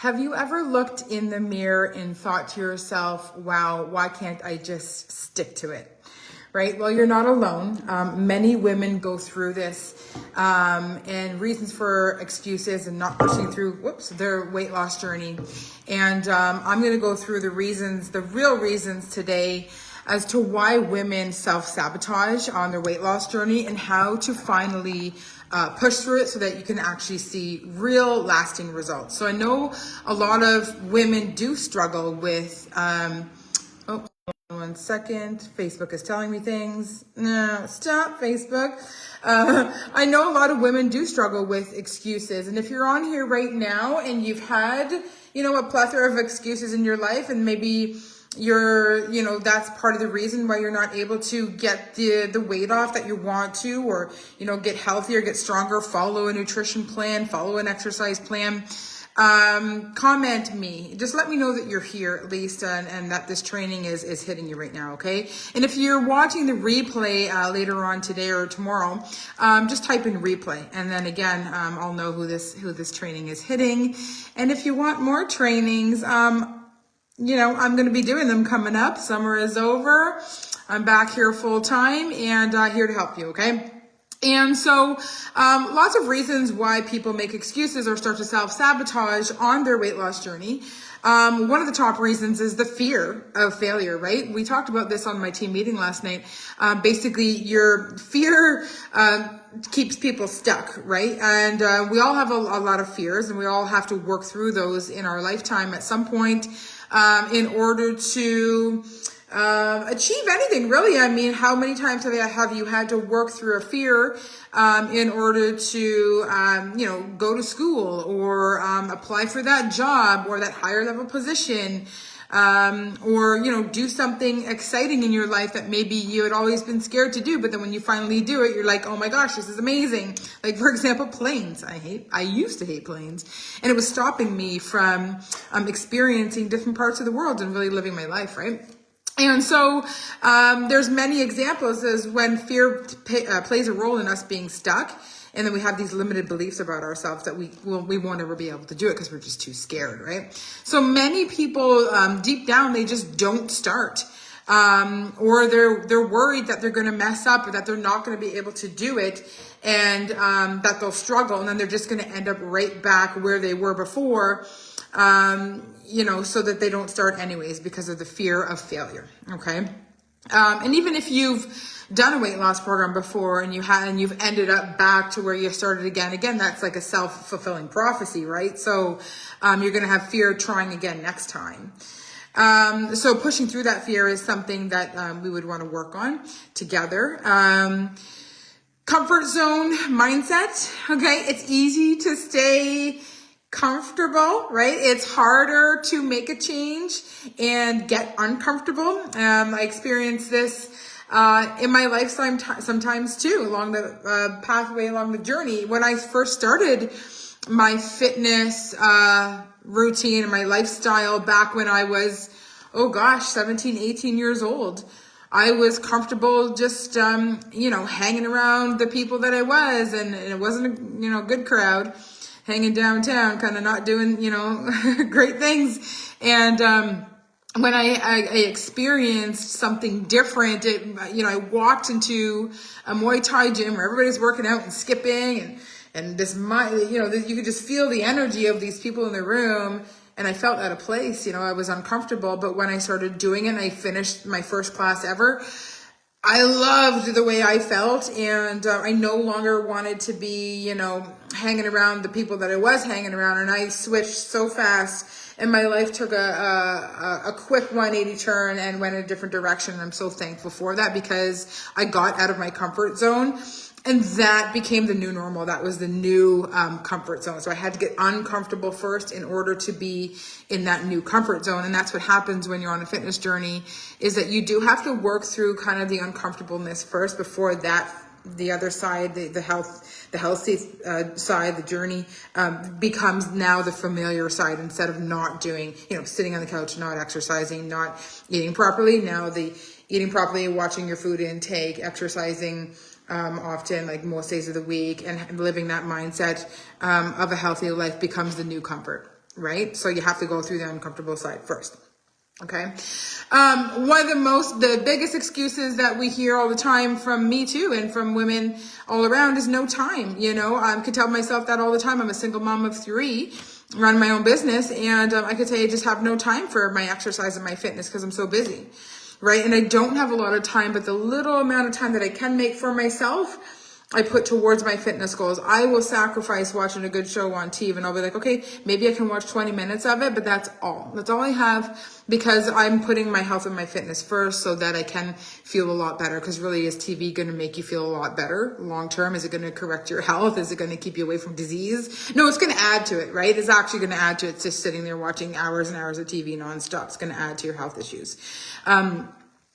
Have you ever looked in the mirror and thought to yourself, wow, why can't I just stick to it? Right? Well, you're not alone. Many women go through this, and reasons for excuses and not pushing through, their weight loss journey. And I'm going to go through the reasons, the real reasons today as to why women self-sabotage on their weight loss journey and how to finally push through it so that you can actually see real lasting results. So I know a lot of women do struggle with, oh, one second, Facebook is telling me things. No, stop Facebook. I know a lot of women do struggle with excuses. And if you're on here right now and you've had, a plethora of excuses in your life, and maybe that's part of the reason why you're not able to get the weight off that you want to, or, get healthier, get stronger, follow a nutrition plan, follow an exercise plan. Comment me, just let me know that you're here at least, and that this training is hitting you right now. Okay. And if you're watching the replay, later on today or tomorrow, just type in replay. And then again, I'll know who this training is hitting. And if you want more trainings, I'm going to be doing them coming up. Summer is over. I'm back here full time and here to help you. Okay. And so, lots of reasons why people make excuses or start to self-sabotage on their weight loss journey. One of the top reasons is the fear of failure, right? We talked about this on my team meeting last night. Basically, your fear, keeps people stuck, right? And, we all have a lot of fears, and we all have to work through those in our lifetime at some point, in order to achieve anything, really. I mean, how many times have you had to work through a fear in order to, go to school or apply for that job or that higher level position, or, do something exciting in your life that maybe you had always been scared to do, but then when you finally do it, you're like, oh my gosh, this is amazing. Like, for example, planes. I used to hate planes, and it was stopping me from experiencing different parts of the world and really living my life, right? And so there's many examples as when fear plays a role in us being stuck, and then we have these limited beliefs about ourselves that we won't ever be able to do it because we're just too scared, right? So many people deep down, they just don't start, or they're worried that they're going to mess up or that they're not going to be able to do it, and that they'll struggle, and then they're just going to end up right back where they were before. So that they don't start anyways because of the fear of failure. Okay. And even if you've done a weight loss program before and you've ended up back to where you started again, that's like a self-fulfilling prophecy, right? So, you're going to have fear trying again next time. So pushing through that fear is something that, we would want to work on together. Comfort zone mindset. Okay. It's easy to stay comfortable, right? It's harder to make a change and get uncomfortable. I experienced this in my lifetime sometimes too, along the pathway, along the journey. When I first started my fitness routine and my lifestyle back when I was, 17, 18 years old, I was comfortable just, hanging around the people that I was, and it wasn't a good crowd. Hanging downtown, kind of not doing, great things. And when I experienced something different, I walked into a Muay Thai gym where everybody's working out and skipping, and this, you could just feel the energy of these people in the room. And I felt out of place, I was uncomfortable. But when I started doing it and I finished my first class ever, I loved the way I felt, and I no longer wanted to be, hanging around the people that I was hanging around. And I switched so fast, and my life took a quick 180 turn and went in a different direction. And I'm so thankful for that, because I got out of my comfort zone, and that became the new normal. That was the new comfort zone. So I had to get uncomfortable first in order to be in that new comfort zone. And that's what happens when you're on a fitness journey, is that you do have to work through kind of the uncomfortableness first before that, the other side, the healthy side, the journey becomes now the familiar side, instead of not doing, sitting on the couch, not exercising, not eating properly. Now the eating properly, watching your food intake, exercising often, like most days of the week, and living that mindset of a healthy life becomes the new comfort. right? So you have to go through the uncomfortable side first. Okay. One of the biggest excuses that we hear all the time from me too, and from women all around, is no time. I could tell myself that all the time. I'm a single mom of 3, run my own business, and I could say I just have no time for my exercise and my fitness because I'm so busy, right? And I don't have a lot of time, but the little amount of time that I can make for myself, I put towards my fitness goals. I will sacrifice watching a good show on TV, and I'll be like, okay, maybe I can watch 20 minutes of it, but that's all. That's all I have, because I'm putting my health and my fitness first so that I can feel a lot better. Because really, is TV going to make you feel a lot better long term? Is it going to correct your health? Is it going to keep you away from disease? No, it's going to add to it, right? It's actually going to add to it. It's just sitting there watching hours and hours of TV nonstop. It's going to add to your health issues.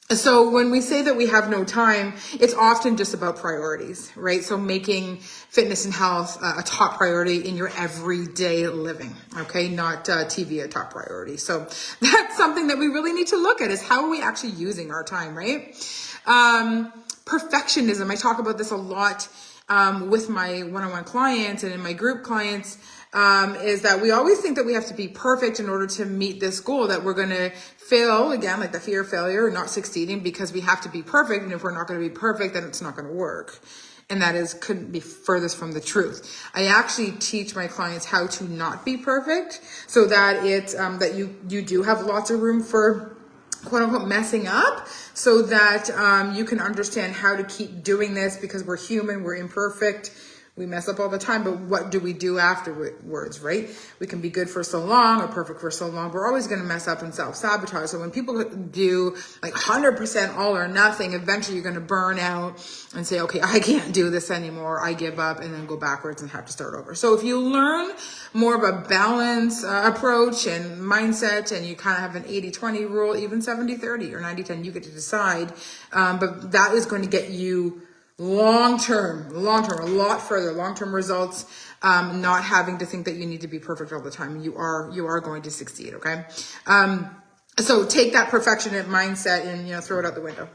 So when we say that we have no time, it's often just about priorities, right? So making fitness and health a top priority in your everyday living, okay? Not TV a top priority. So that's something that we really need to look at, is how are we actually using our time, right? Perfectionism. I talk about this a lot with my one-on-one clients and in my group clients. Is that we always think that we have to be perfect in order to meet this goal, that we're going to fail again, like the fear of failure, or not succeeding because we have to be perfect. And if we're not going to be perfect, then it's not going to work. And couldn't be furthest from the truth. I actually teach my clients how to not be perfect, so that it's, that you do have lots of room for quote unquote messing up, so that, you can understand how to keep doing this, because we're human, we're imperfect. We mess up all the time, but what do we do afterwards, right? We can be good for so long or perfect for so long. We're always going to mess up and self-sabotage. So when people do like 100% all or nothing, eventually you're going to burn out and say, okay, I can't do this anymore. I give up, and then go backwards and have to start over. So if you learn more of a balance approach and mindset, and you kind of have an 80-20 rule, even 70-30 or 90-10, you get to decide. But that is going to get you long-term, a lot further, long-term results, not having to think that you need to be perfect all the time. You are going to succeed. Okay. So take that perfectionist mindset and, throw it out the window.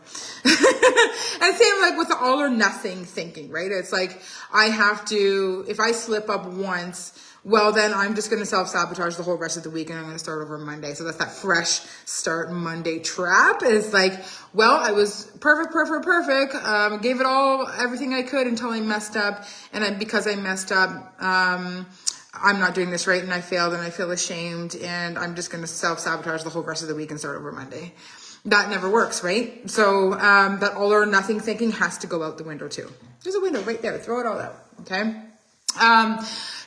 And same like with the all or nothing thinking, right? It's like, if I slip up once, well, then I'm just going to self-sabotage the whole rest of the week, and I'm going to start over Monday. So that's that fresh start Monday trap. It's like, well, I was perfect. Gave it everything I could until I messed up. And because I messed up, I'm not doing this right, and I failed, and I feel ashamed, and I'm just going to self-sabotage the whole rest of the week and start over Monday. That never works, right? So that all or nothing thinking has to go out the window too. There's a window right there. Throw it all out, okay?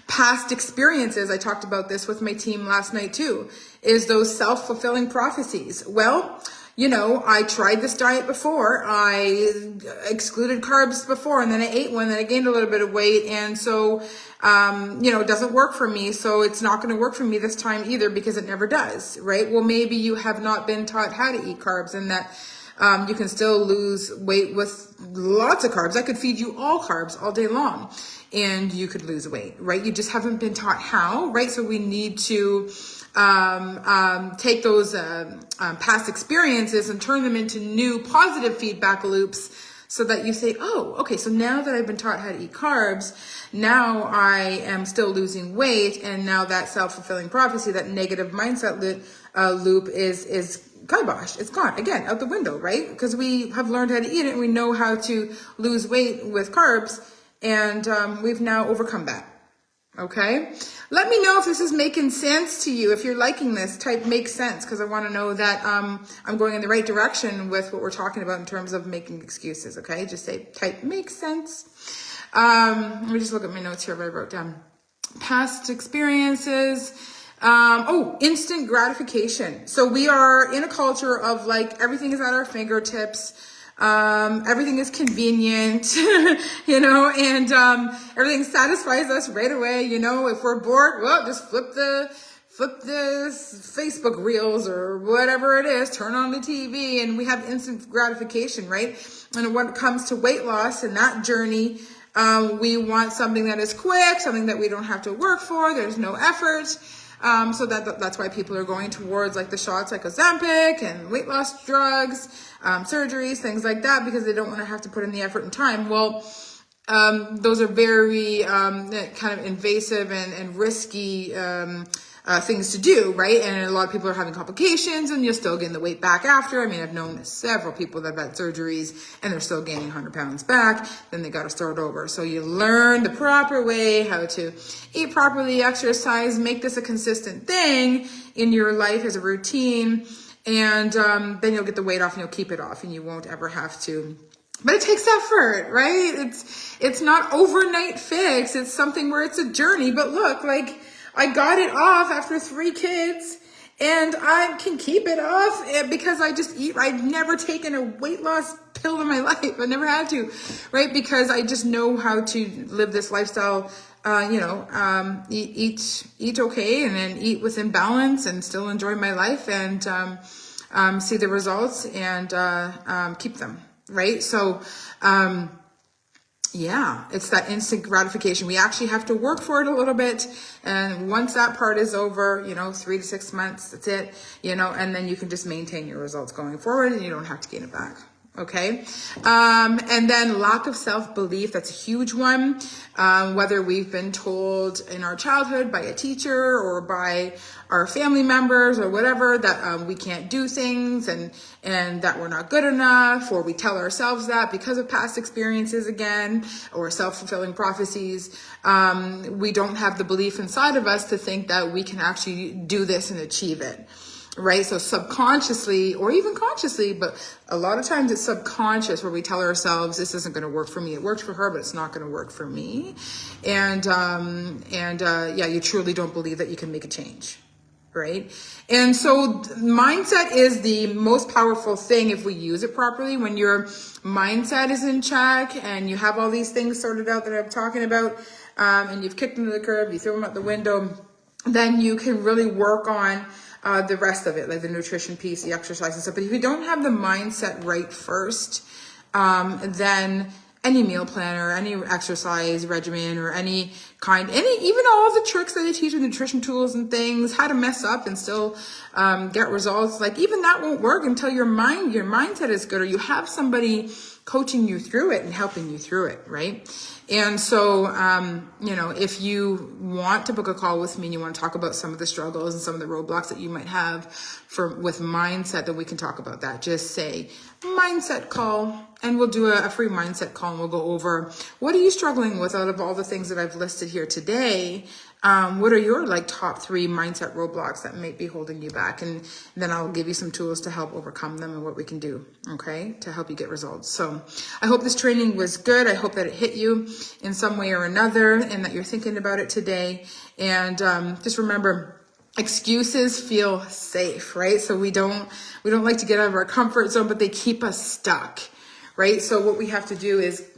Past experiences, I talked about this with my team last night too, is those self-fulfilling prophecies. Well, I tried this diet before. I excluded carbs before, and then I ate one, and I gained a little bit of weight. And so, it doesn't work for me. So it's not going to work for me this time either, because it never does, right? Well, maybe you have not been taught how to eat carbs, and that you can still lose weight with lots of carbs. I could feed you all carbs all day long, and you could lose weight, right? You just haven't been taught how, right? So we need to take those past experiences and turn them into new positive feedback loops, so that you say, oh, okay, so now that I've been taught how to eat carbs, now I am still losing weight, and now that self-fulfilling prophecy, that negative mindset loop is kibosh. It's gone, again, out the window, right? Because we have learned how to eat it, and we know how to lose weight with carbs, and we've now overcome that. Okay. Let me know if this is making sense to you. If you're liking this, type makes sense, because I want to know that I'm going in the right direction with what we're talking about in terms of making excuses. Okay. Just type makes sense. Let me just look at my notes here, what I wrote down. Past experiences. Instant gratification. So we are in a culture of like, everything is at our fingertips. Everything is convenient, and everything satisfies us right away. If we're bored, well, just flip the Facebook reels or whatever it is, turn on the TV, and we have instant gratification, right? And when it comes to weight loss and that journey, we want something that is quick, something that we don't have to work for. There's no effort. So that's why people are going towards like the shots like Ozempic and weight loss drugs, surgeries, things like that, because they don't want to have to put in the effort and time. Well, those are very kind of invasive and risky things to do, right? And a lot of people are having complications and you're still getting the weight back after. I mean, I've known several people that have had surgeries and they're still gaining 100 pounds back. Then they got to start over. So you learn the proper way, how to eat properly, exercise, make this a consistent thing in your life as a routine. And then you'll get the weight off and you'll keep it off and you won't ever have to. But it takes effort, right? It's not overnight fix. It's something where it's a journey. But look, like I got it off after 3 kids and I can keep it off because I just eat. I've never taken a weight loss pill in my life. I never had to, right? Because I just know how to live this lifestyle, eat okay and then eat within balance and still enjoy my life and see the results and keep them. Right? So, it's that instant gratification. We actually have to work for it a little bit. And once that part is over, 3 to 6 months, that's it, and then you can just maintain your results going forward and you don't have to gain it back. Okay. And then lack of self-belief. That's a huge one. Whether we've been told in our childhood by a teacher or by our family members or whatever that we can't do things and that we're not good enough, or we tell ourselves that because of past experiences again, or self-fulfilling prophecies. We don't have the belief inside of us to think that we can actually do this and achieve it. Right? So subconsciously or even consciously, but a lot of times it's subconscious where we tell ourselves this isn't going to work for me. It worked for her, but it's not going to work for me. And you truly don't believe that you can make a change. Right? And so mindset is the most powerful thing if we use it properly. When your mindset is in check and you have all these things sorted out that I'm talking about, and you've kicked them to the curb, you throw them out the window, then you can really work on the rest of it, like the nutrition piece, the exercise and stuff. But if you don't have the mindset right first, then any meal plan or any exercise regimen or even all the tricks that they teach with nutrition tools and things, how to mess up and still get results, like even that won't work until your mindset is good or you have somebody coaching you through it and helping you through it, right? And so, if you want to book a call with me and you want to talk about some of the struggles and some of the roadblocks that you might have with mindset, then we can talk about that. Just say mindset call and we'll do a free mindset call and we'll go over what are you struggling with out of all the things that I've listed here today. What are your top 3 mindset roadblocks that might be holding you back? And then I'll give you some tools to help overcome them and what we can do, okay, to help you get results. So I hope this training was good. I hope that it hit you in some way or another and that you're thinking about it today. And just remember, excuses feel safe, right? So we don't like to get out of our comfort zone, but they keep us stuck, right? So what we have to do is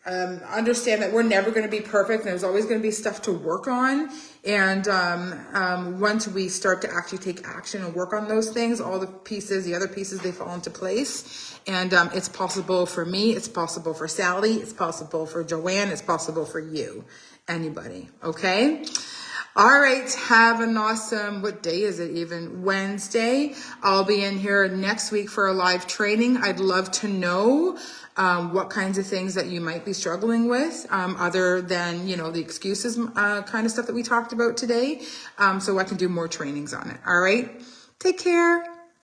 understand that we're never going to be perfect. And there's always going to be stuff to work on. And once we start to actually take action and work on those things, all the other pieces, they fall into place. And it's possible for me. It's possible for Sally. It's possible for Joanne. It's possible for you. Anybody. Okay? All right. Have an awesome, what day is it even? Wednesday. I'll be in here next week for a live training. I'd love to know what kinds of things that you might be struggling with, other than, the excuses kind of stuff that we talked about today, so I can do more trainings on it. All right. Take care.